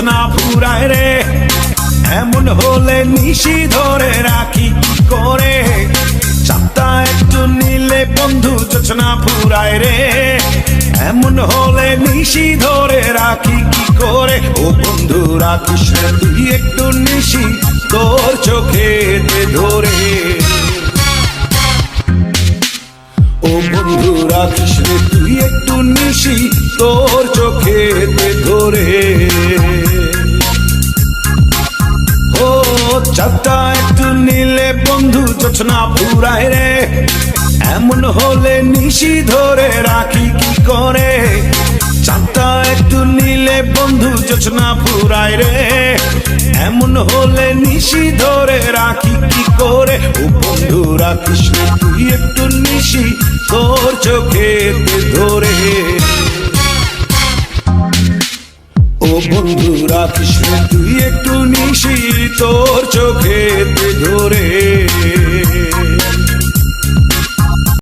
জোছনা ফুরায় রে, এমন হলে নিশি ধরে রাখি কি করে। চাঁদটা একটু নিলে বন্ধু জোছনা ফুরায় রে, এমন হলে নিশি ধরে রাখি কি করে। ও বন্ধু রাখিস রে তুই একটু নিশি তোর চোখেতে ধরে। ও বন্ধু রাখিস রে তুই একটু নিশি তোর চোখেতে ধরে। ও চাঁদটা একটু নিলে বন্ধু জোছনা ফুরায় রে, এমন হলে নিশি ধরে রাখি কি করে। চাঁদটা একটু নিলে বন্ধু জোছনা ফুরায় রে, এমন হলে নিশি ধরে রাখি কি করে। ও বন্ধু রাখিস রে তুই একটু নিশি তোর চোখেতে ধরে। ও বন্ধু রাখিস রে তুই একটু নিশি তোর চোখেতে ধরে।